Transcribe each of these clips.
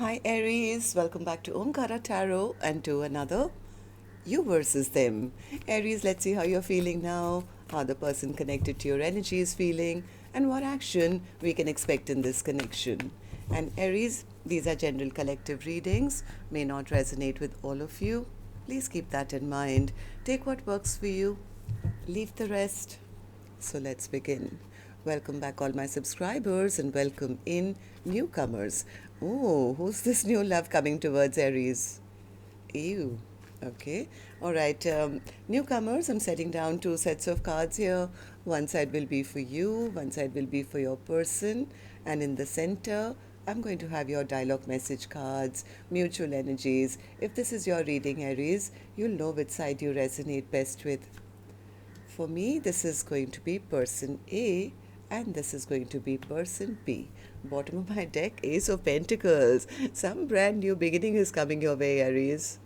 Hi Aries, welcome back to Omkaratarot and to another You versus Them. Aries, let's see how you're feeling now, how the person connected to your energy is feeling, and what action we can expect in this connection. And Aries, these are general collective readings, may not resonate with all of you. Please keep that in mind. Take what works for you, leave the rest. So let's begin. Welcome back, all my subscribers, and welcome in newcomers. Oh, who's this new love coming towards Aries? You. Okay. All right. Newcomers, I'm setting down two sets of cards here. One side will be for you, one side will be for your person, and in the center, I'm going to have your dialogue message cards, mutual energies. If this is your reading, Aries, you'll know which side you resonate best with. For me, this is going to be person A and this is going to be person B. Bottom of my deck, Ace of Pentacles. Some brand new beginning is coming your way, Aries.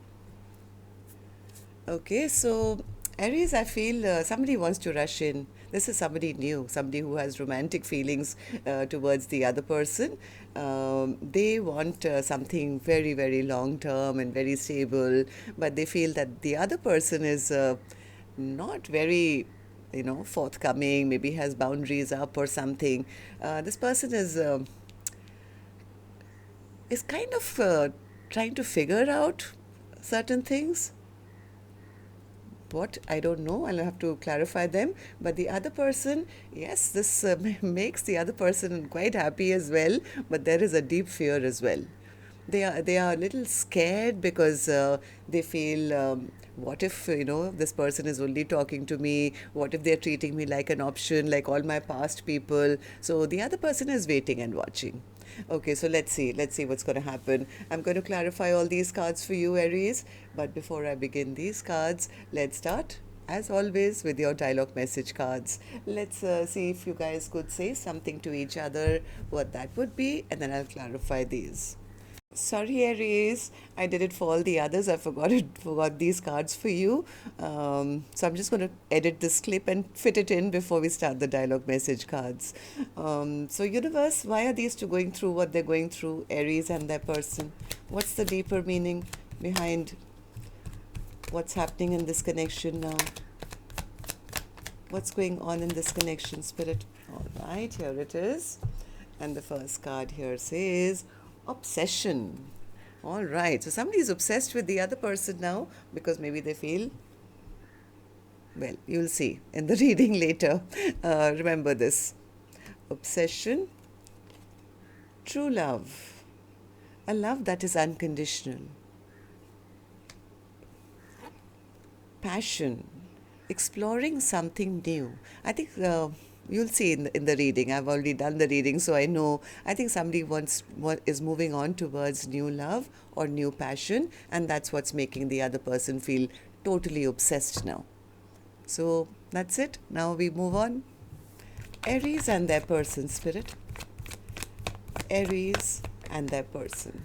Okay, so Aries, I feel somebody wants to rush in. This is somebody new, somebody who has romantic feelings towards the other person. They want something very, very long term and very stable, but they feel that the other person is not very, forthcoming, maybe has boundaries up or something. This person is kind of trying to figure out certain things. What, I don't know, I'll have to clarify them. But the other person, yes, this makes the other person quite happy as well, but there is a deep fear as well. They are a little scared because they feel, what if this person is only talking to me, what if they're treating me like an option, like all my past people. So the other person is waiting and watching. Okay, so let's see what's going to happen. I'm going to clarify all these cards for you, Aries, but before I begin these cards, let's start as always with your dialogue message cards. Let's see if you guys could say something to each other, what that would be, and then I'll clarify these. Sorry, Aries, I did it for all the others. I forgot these cards for you. So I'm just going to edit this clip and fit it in before we start the dialogue message cards. So universe, why are these two going through what they're going through, Aries and their person? What's the deeper meaning behind what's happening in this connection now? What's going on in this connection, Spirit? All right, here it is. And the first card here says obsession. All right, so somebody is obsessed with the other person now because maybe they feel, well, you'll see in the reading later. Remember this: obsession, true love, a love that is unconditional, passion, exploring something new. I think you'll see in the reading. I've already done the reading, so I know. I think somebody is moving on towards new love or new passion, and that's what's making the other person feel totally obsessed now. So that's it. Now we move on. Aries and their person, Spirit. Aries and their person.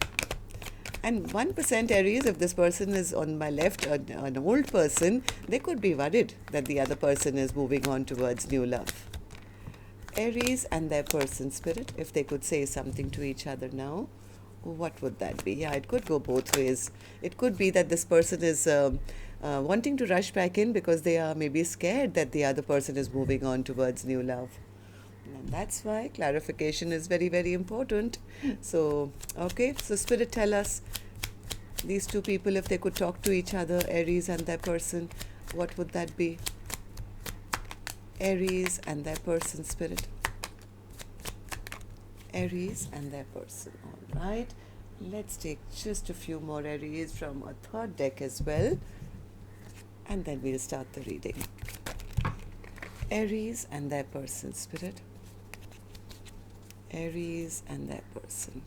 And 1% Aries, if this person is on my left, an old person, they could be worried that the other person is moving on towards new love. Aries and their person, Spirit, if they could say something to each other now, what would that be? Yeah, it could go both ways. It could be that this person is wanting to rush back in because they are maybe scared that the other person is moving on towards new love. And that's why clarification is very, very important. So, okay, so Spirit, tell us, these two people, if they could talk to each other, Aries and their person, what would that be? Aries and their person, Spirit. Aries and their person. All right. Let's take just a few more Aries from a third deck as well. And then we'll start the reading. Aries and their person, Spirit. Aries and their person.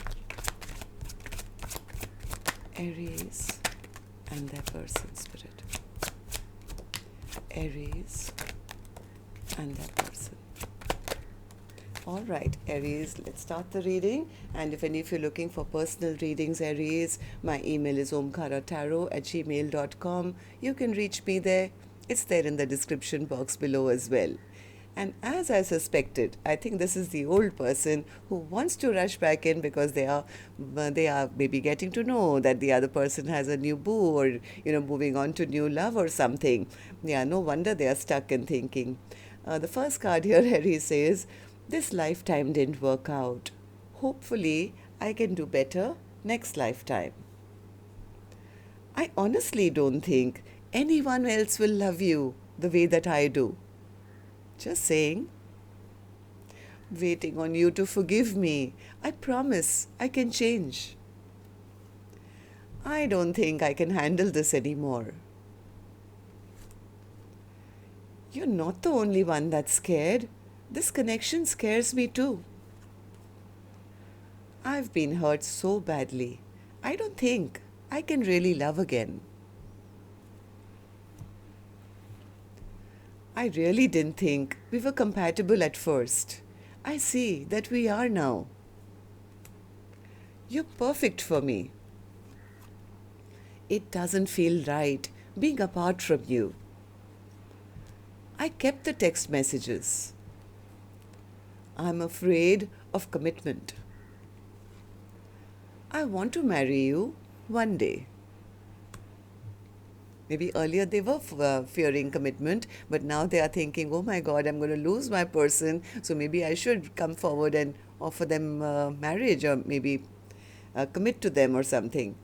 Aries and their person, Spirit. Aries and their person. All right, Aries, let's start the reading. And if any of you are looking for personal readings, Aries, my email is omkaratarot@gmail.com. You can reach me there. It's there in the description box below as well. And as I suspected, I think this is the old person who wants to rush back in because they are maybe getting to know that the other person has a new boo, or moving on to new love or something. Yeah, no wonder they are stuck in thinking. The first card here, Harry says, "This lifetime didn't work out. Hopefully, I can do better next lifetime." I honestly don't think anyone else will love you the way that I do. Just saying. Waiting on you to forgive me. I promise I can change. I don't think I can handle this anymore. You're not the only one that's scared. This connection scares me too. I've been hurt so badly. I don't think I can really love again. I really didn't think we were compatible at first. I see that we are now. You're perfect for me. It doesn't feel right being apart from you. I kept the text messages. I'm afraid of commitment. I want to marry you one day. Maybe earlier they were fearing commitment, but now they are thinking, oh my God, I'm going to lose my person, so maybe I should come forward and offer them marriage, or maybe commit to them or something.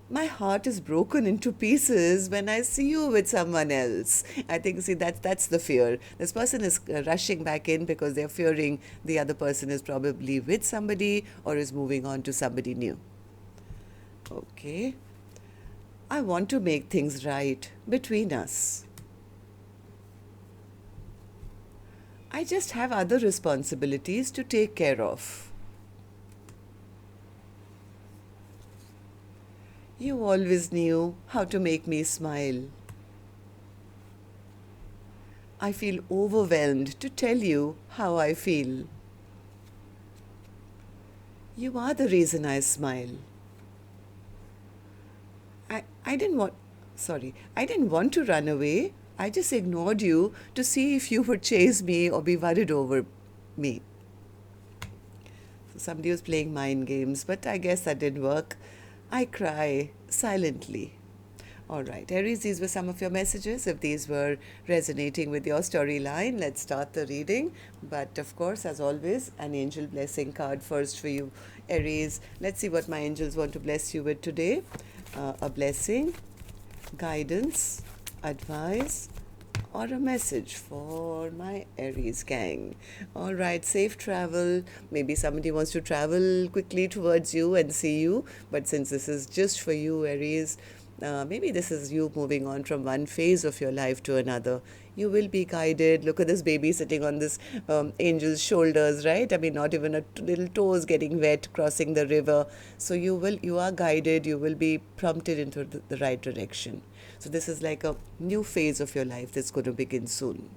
My heart is broken into pieces when I see you with someone else. I think, see, that's the fear. This person is rushing back in because they're fearing the other person is probably with somebody or is moving on to somebody new. Okay. I want to make things right between us. I just have other responsibilities to take care of. You always knew how to make me smile. I feel overwhelmed to tell you how I feel. You are the reason I smile. I didn't want to run away. I just ignored you to see if you would chase me or be worried over me. So somebody was playing mind games, but I guess that didn't work. I cry silently. All right, Aries, these were some of your messages. If these were resonating with your storyline, let's start the reading. But of course, as always, an angel blessing card first for you, Aries. Let's see what my angels want to bless you with today. A blessing, guidance, advice, or a message for my Aries gang. All right, safe travel. Maybe somebody wants to travel quickly towards you and see you, but since this is just for you, Aries, maybe this is you moving on from one phase of your life to another. You will be guided. Look at this baby sitting on this angel's shoulders, right? I mean, not even a little toes getting wet crossing the river. So you are guided. You will be prompted into the right direction. So this is like a new phase of your life that's going to begin soon.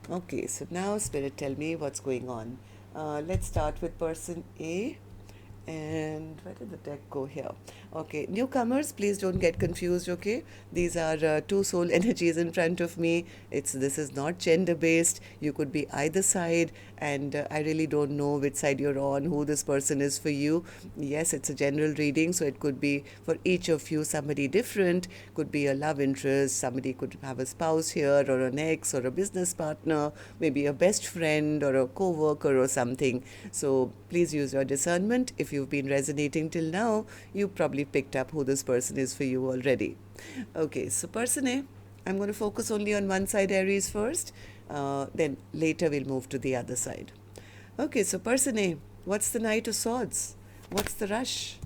Okay, so now Spirit, tell me what's going on. Let's start with person A. And where did the deck go here? Okay, newcomers, please don't get confused, okay? These are two soul energies in front of me. This is not gender-based. You could be either side, and I really don't know which side you're on, who this person is for you. Yes, it's a general reading, so it could be for each of you somebody different. Could be a love interest, somebody could have a spouse here, or an ex, or a business partner, maybe a best friend, or a co-worker or something. So please use your discernment. If you've been resonating till now, you probably picked up who this person is for you already. Okay, so person A, I'm going to focus only on one side, Aries, first. Then later we'll move to the other side. Okay, so person A, what's the Knight of Swords? What's the rush?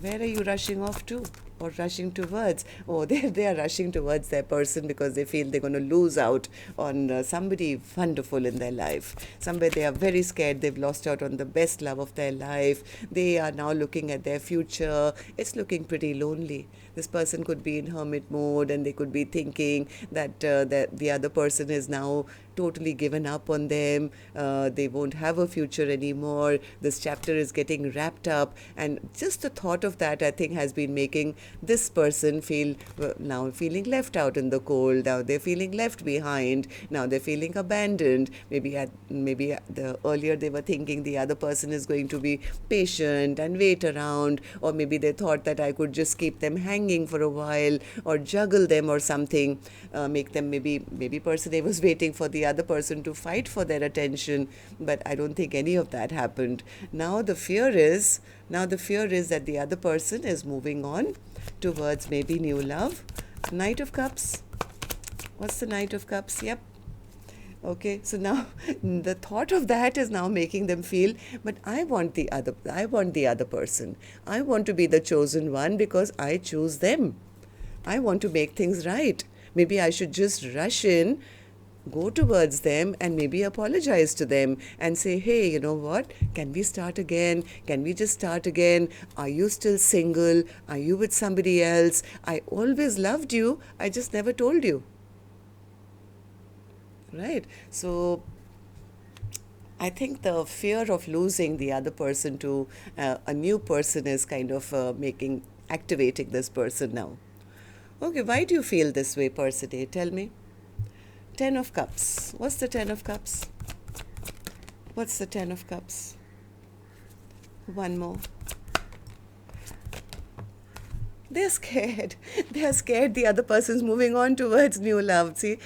Where are you rushing off to? Or rushing towards? Oh, they are rushing towards their person because they feel they're going to lose out on somebody wonderful in their life. Somewhere they are very scared they've lost out on the best love of their life. They are now looking at their future. It's looking pretty lonely. This person could be in hermit mode and they could be thinking that the other person is now totally given up on them. They won't have a future anymore. This chapter is getting wrapped up, and just the thought of that, I think, has been making this person feel now feeling left out in the cold. Now they're feeling left behind. Now they're feeling abandoned. Maybe the earlier they were thinking the other person is going to be patient and wait around, or maybe they thought that I could just keep them hanging for a while or juggle them or something, make them maybe person A was waiting for the other person to fight for their attention, but I don't think any of that happened. Now the fear is that the other person is moving on towards maybe new love. Knight of Cups. What's the Knight of Cups? Yep. Okay, so now the thought of that is now making them feel, but I want the other person. I want to be the chosen one because I choose them. I want to make things right. Maybe I should just rush in, go towards them, and maybe apologize to them and say, hey, you know what? Can we start again? Can we just start again? Are you still single? Are you with somebody else? I always loved you. I just never told you. Right? So I think the fear of losing the other person to a new person is kind of activating this person now. Okay, why do you feel this way, person A? Tell me. Ten of Cups. What's the Ten of Cups? What's the Ten of Cups? One more. They're scared. They're scared the other person's moving on towards new love. See,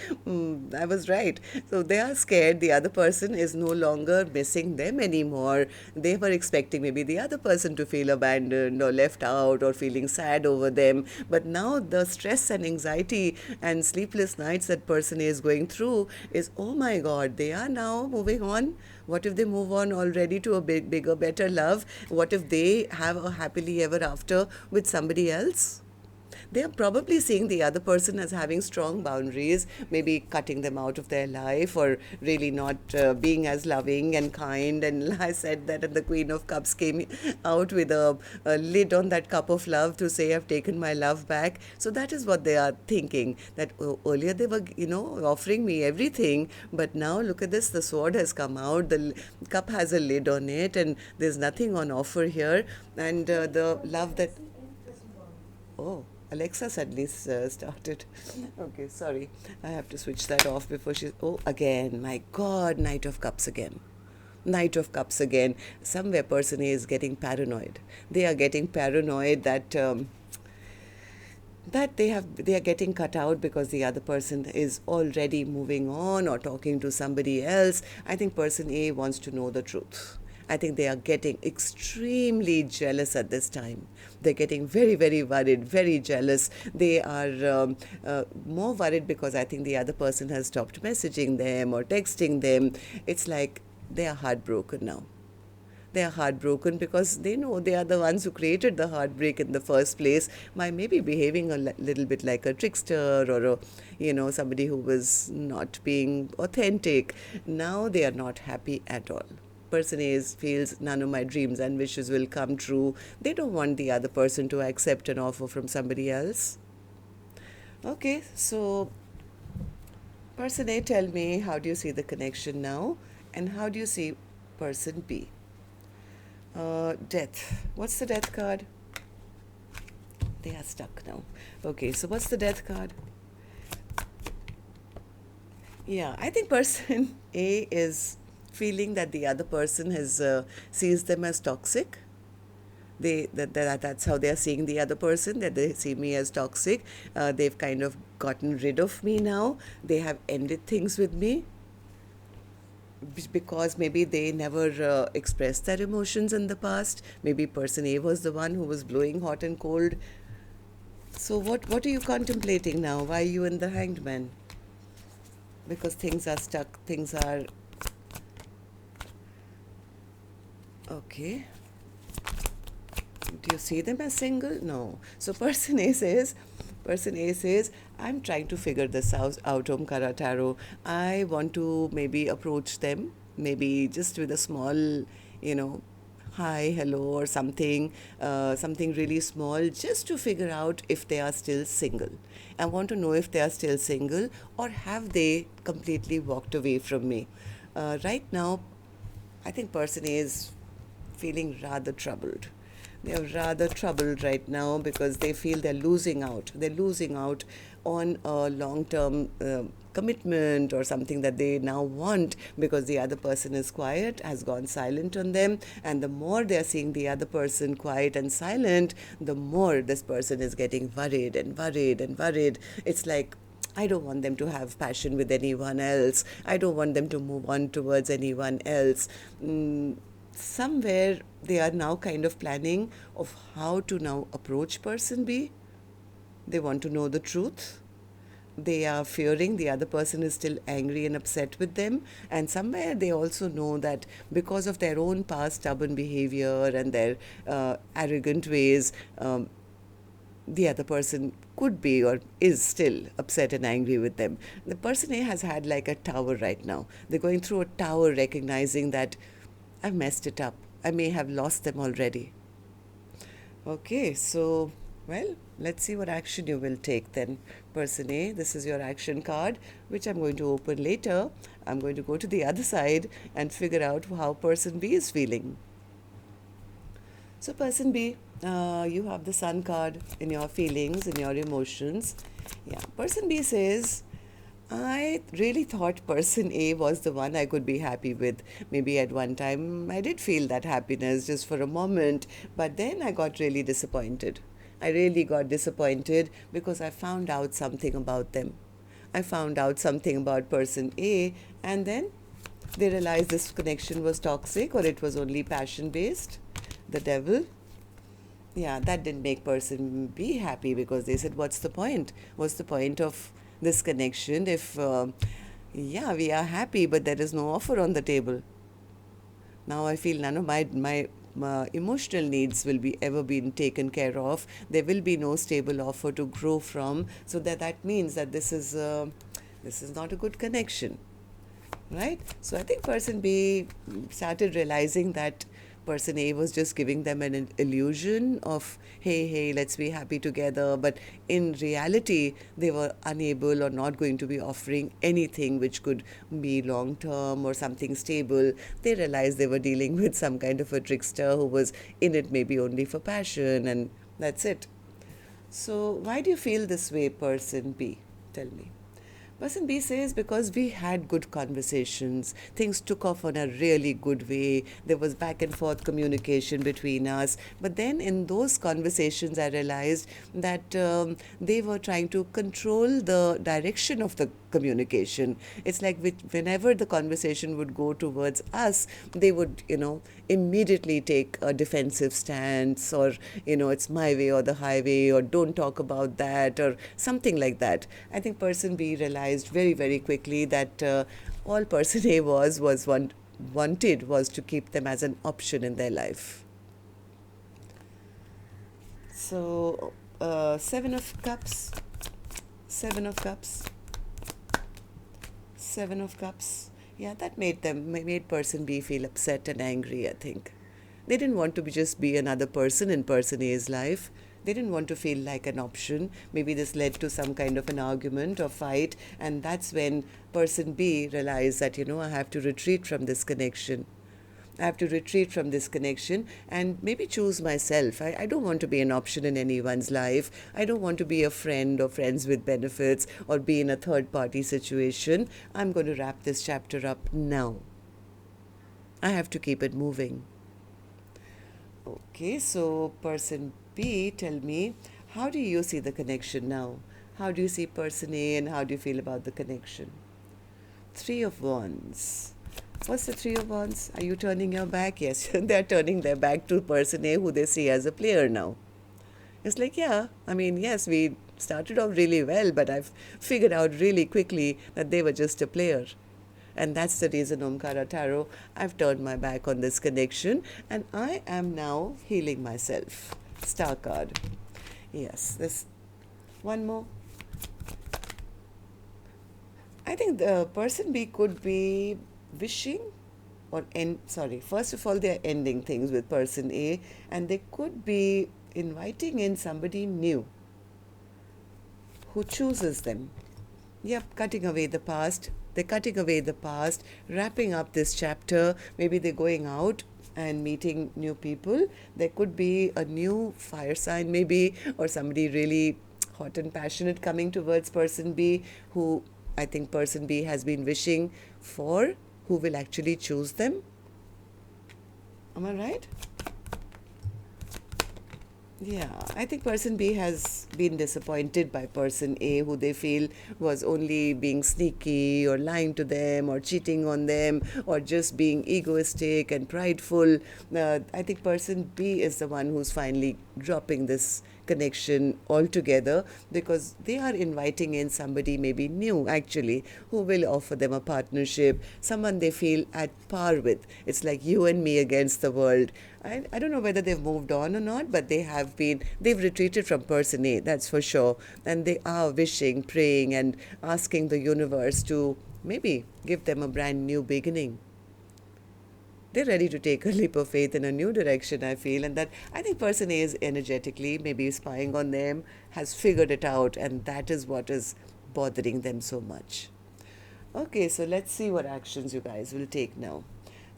I was right. So they are scared the other person is no longer missing them anymore. They were expecting maybe the other person to feel abandoned or left out or feeling sad over them. But now the stress and anxiety and sleepless nights that person is going through is, oh my God, they are now moving on. What if they move on already to a bigger, better love? What if they have a happily ever after with somebody else? They are probably seeing the other person as having strong boundaries, maybe cutting them out of their life or really not being as loving and kind. And I said that, and the Queen of Cups came out with a lid on that cup of love to say, I've taken my love back. So that is what they are thinking, that earlier they were, offering me everything, but now look at this, the sword has come out, the cup has a lid on it, and there's nothing on offer here. And the love that... Oh, Alexa suddenly started. Okay, sorry. I have to switch that off before she... Oh, again. My God, Knight of Cups again. Knight of Cups again. Somewhere person A is getting paranoid. They are getting paranoid that they are getting cut out because the other person is already moving on or talking to somebody else. I think person A wants to know the truth. I think they are getting extremely jealous at this time. They're getting very, very worried, very jealous. They are more worried because I think the other person has stopped messaging them or texting them. It's like they are heartbroken now. They are heartbroken because they know they are the ones who created the heartbreak in the first place by maybe behaving a little bit like a trickster or somebody who was not being authentic. Now they are not happy at all. Person A feels none of my dreams and wishes will come true. They don't want the other person to accept an offer from somebody else. Okay, so person A, tell me, how do you see the connection now? And how do you see person B? Death. What's the Death card? They are stuck now. Okay, so what's the Death card? Yeah, I think person A is feeling that the other person sees them as toxic. That's how they are seeing the other person, that they see me as toxic. They've kind of gotten rid of me now. They have ended things with me because maybe they never expressed their emotions in the past. Maybe person A was the one who was blowing hot and cold. So what are you contemplating now? Why are you in the Hanged Man? Because things are stuck, things are... Okay. Do you see them as single? No. So person A says, I'm trying to figure this out, Omkaratarot. I want to maybe approach them, maybe just with a small, hi, hello, or something, something really small, just to figure out if they are still single. I want to know if they are still single or have they completely walked away from me. Right now, I think person A is feeling rather troubled. They are rather troubled right now because they feel they're losing out. They're losing out on a long term commitment or something that they now want because the other person is quiet, has gone silent on them. And the more they're seeing the other person quiet and silent, the more this person is getting worried and worried and worried. It's like, I don't want them to have passion with anyone else. I don't want them to move on towards anyone else. Somewhere they are now kind of planning of how to now approach person B. They want to know the truth. They are fearing the other person is still angry and upset with them. And somewhere they also know that because of their own past stubborn behavior and their arrogant ways, the other person could be or is still upset and angry with them. The person A has had like a tower right now. They're going through a tower recognizing that I've messed it up. I may have lost them already. Okay, so, well, let's see what action you will take then. Person A, this is your action card, which I'm going to open later. I'm going to go to the other side and figure out how person B is feeling. So, person B, you have the Sun card in your feelings, in your emotions. Yeah, person B says, I really thought person A was the one I could be happy with. Maybe at one time I did feel that happiness just for a moment, but then I got really disappointed. I really got disappointed because I found out something about them. I found out something about person A, and then they realized this connection was toxic or it was only passion based. The devil. Yeah, that didn't make person B happy because they said, what's the point? What's the point of this connection if, yeah, we are happy, but there is no offer on the table? Now I feel none of my emotional needs will be ever been taken care of. There will be no stable offer to grow from. So that means that this is not a good connection, right? So I think person B started realizing that person A was just giving them an illusion of, hey, let's be happy together. But in reality, they were unable or not going to be offering anything which could be long term or something stable. They realized they were dealing with some kind of a trickster who was in it maybe only for passion, and that's it. So, why do you feel this way, person B? Tell me. Person B says because we had good conversations, things took off on a really good way, there was back and forth communication between us. But then in those conversations, I realized that they were trying to control the direction of the communication. It's like whenever the conversation would go towards us, they would, immediately take a defensive stance, or, it's my way or the highway, or don't talk about that, or something like that. I think person B realized very, very quickly that all person A wanted was to keep them as an option in their life. So, Seven of Cups, Seven of Cups, Seven of Cups. Yeah, that made person B feel upset and angry, I think. They didn't want to just be another person in person A's life. They didn't want to feel like an option. Maybe this led to some kind of an argument or fight, and that's when person B realized that, I have to retreat from this connection. I have to retreat from this connection and maybe choose myself. I don't want to be an option in anyone's life. I don't want to be a friend or friends with benefits or be in a third party situation. I'm going to wrap this chapter up now. I have to keep it moving. Okay, so person B, tell me, how do you see the connection now? How do you see person A and how do you feel about the connection? Three of Wands. What's the Three of Wands? Are you turning your back? Yes, they're turning their back to person A who they see as a player now. It's like, yeah, I mean, yes, we started off really well, but I've figured out really quickly that they were just a player. And that's the reason, Omkaratarot, I've turned my back on this connection and I am now healing myself. Star card. Yes, this one more. I think the person B could be wishing or end, sorry, first of all, they're ending things with person A, and they could be inviting in somebody new who chooses them. Yep, cutting away the past. They're cutting away the past, wrapping up this chapter. Maybe they're going out and meeting new people. There could be a new fire sign, maybe, or somebody really hot and passionate coming towards person B, who I think person B has been wishing for, who will actually choose them. Am I right? Yeah, I think person B has been disappointed by person A, who they feel was only being sneaky or lying to them or cheating on them or just being egoistic and prideful. I think person B is the one who's finally dropping this connection altogether, because they are inviting in somebody maybe new actually, who will offer them a partnership, someone they feel at par with. It's like you and me against the world. I don't know whether they've moved on or not, but they've retreated from person A, that's for sure. And they are wishing, praying, and asking the universe to maybe give them a brand new beginning. They're ready to take a leap of faith in a new direction, I feel. And that I think person A is energetically maybe spying on them, has figured it out, and that is what is bothering them so much. Okay, so let's see what actions you guys will take now.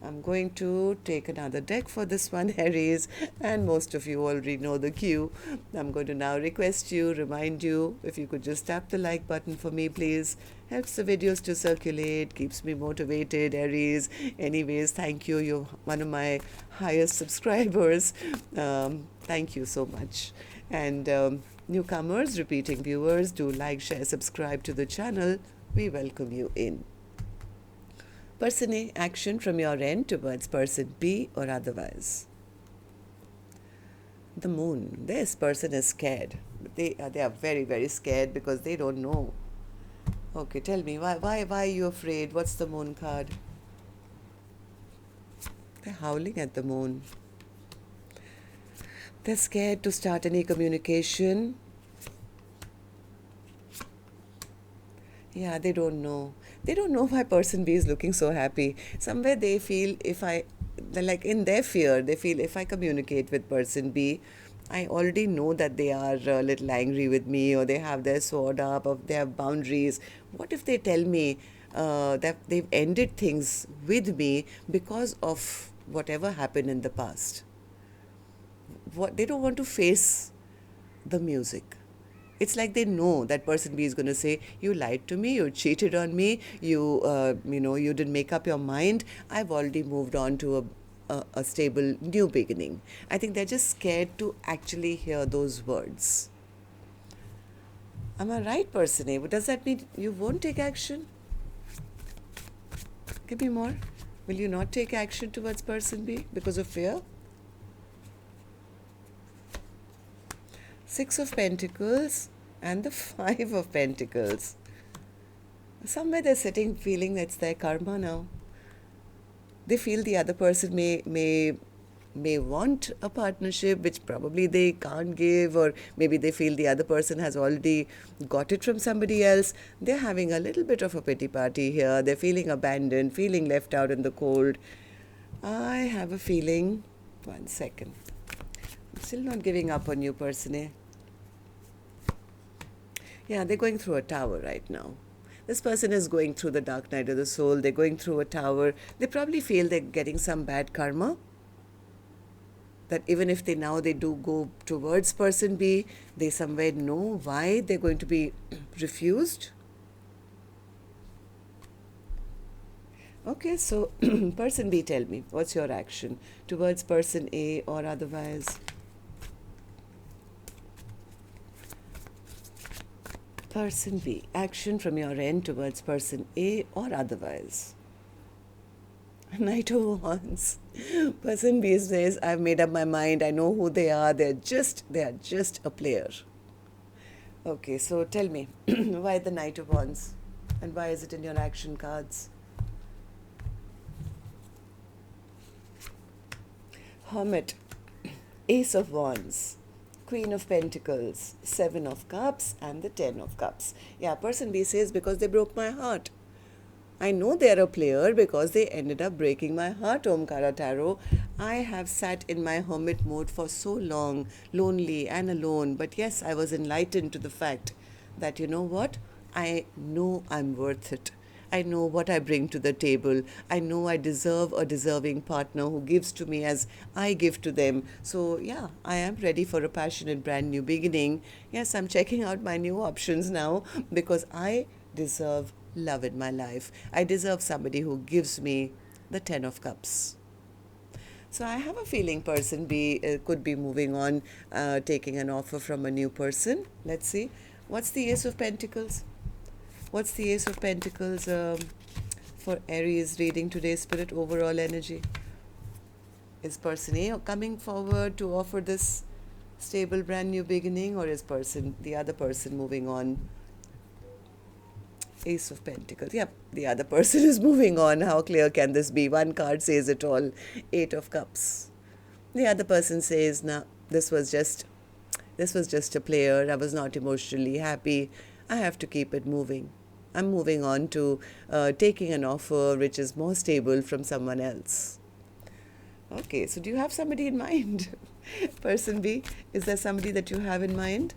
I'm going to take another deck for this one, Aries, and most of you already know the cue. I'm going to now request you, remind you, if you could just tap the like button for me, please. Helps the videos to circulate, keeps me motivated, Aries. Anyways, thank you. You're one of my highest subscribers. Thank you so much. And newcomers, repeating viewers, do like, share, subscribe to the channel. We welcome you in. Person A, action from your end towards person B or otherwise. The moon. This person is scared. They are very, very scared because they don't know. Okay, tell me, why are you afraid? What's the moon card? They're howling at the moon. They're scared to start any communication. Yeah, they don't know. They don't know why person B is looking so happy. Somewhere they feel like in their fear, they feel if I communicate with person B, I already know that they are a little angry with me, or they have their sword up, or they have boundaries. What if they tell me that they've ended things with me because of whatever happened in the past? They don't want to face the music. It's like they know that person B is going to say, you lied to me, you cheated on me, you didn't make up your mind. I've already moved on to a stable new beginning. I think they're just scared to actually hear those words. Am I right, person A? Does that mean you won't take action? Give me more. Will you not take action towards person B because of fear? Six of Pentacles and the Five of Pentacles. Somewhere they're sitting feeling that's their karma now. They feel the other person may want a partnership which probably they can't give, or maybe they feel the other person has already got it from somebody else. They're having a little bit of a pity party here. They're feeling abandoned, feeling left out in the cold. I have a feeling, one second, I'm still not giving up on you, person A. Yeah, they're going through a tower right now. This person is going through the dark night of the soul. They're going through a tower. They probably feel they're getting some bad karma. That even if they do go towards person B, they somewhere know why they're going to be refused. Okay, so person B, tell me, what's your action towards person A or otherwise? Person B, action from your end towards person A or otherwise. Knight of Wands. Person B says, I've made up my mind. I know who they are. They are just a player. Okay, so tell me, why the Knight of Wands? And why is it in your action cards? Hermit, Ace of Wands, Queen of Pentacles, Seven of Cups, and the Ten of Cups. Yeah, person B says, because they broke my heart. I know they're a player because they ended up breaking my heart, Omkaratarot. I have sat in my hermit mode for so long, lonely and alone. But yes, I was enlightened to the fact that, you know what? I know I'm worth it. I know what I bring to the table. I know I deserve a deserving partner who gives to me as I give to them. So, yeah, I am ready for a passionate brand new beginning. Yes, I'm checking out my new options now because I deserve love in my life. I deserve somebody who gives me the 10 of cups. So I have a feeling person B could be moving on, taking an offer from a new person. Let's see. What's the Ace of Pentacles? What's the Ace of Pentacles for Aries reading today's spirit overall energy? Is person A coming forward to offer this stable brand new beginning, or is the other person moving on? Ace of Pentacles. Yep, the other person is moving on. How clear can this be? One card says it all. Eight of Cups. The other person says, "Nah, this was just a player. I was not emotionally happy. I have to keep it moving. I'm moving on to taking an offer which is more stable from someone else." Okay, so do you have somebody in mind? Person B, is there somebody that you have in mind?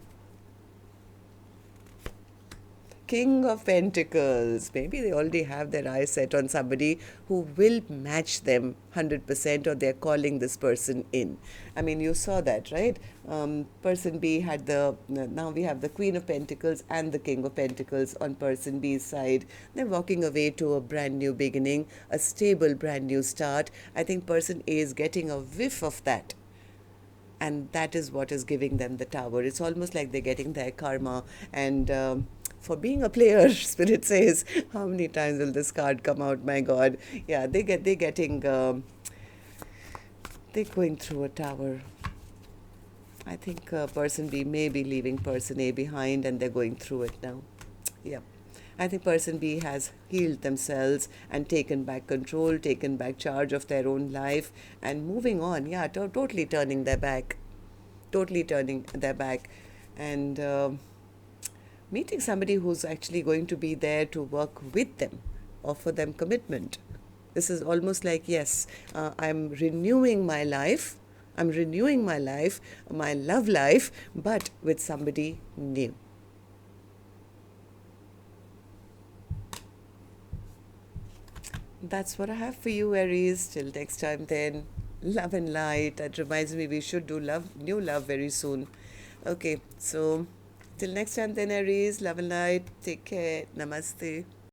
King of Pentacles. Maybe they already have their eyes set on somebody who will match them 100%, or they're calling this person in. I mean, you saw that, right? Person B had now we have the Queen of Pentacles and the King of Pentacles on person B's side. They're walking away to a brand new beginning, a stable brand new start. I think person A is getting a whiff of that. And that is what is giving them the Tower. It's almost like they're getting their karma. And for being a player, Spirit says, how many times will this card come out? My God. Yeah, they're going through a Tower. I think person B may be leaving person A behind, and they're going through it now. Yeah. I think person B has healed themselves and taken back control, taken back charge of their own life, and moving on. Yeah, totally turning their back. Totally turning their back. And meeting somebody who's actually going to be there to work with them, offer them commitment. This is almost like, yes, I'm renewing my life. I'm renewing my life, my love life, but with somebody new. That's what I have for you, Aries. Till next time, then. Love and light. That reminds me, we should do new love very soon. Okay, so till next time, then, Aries. Love and light. Take care. Namaste.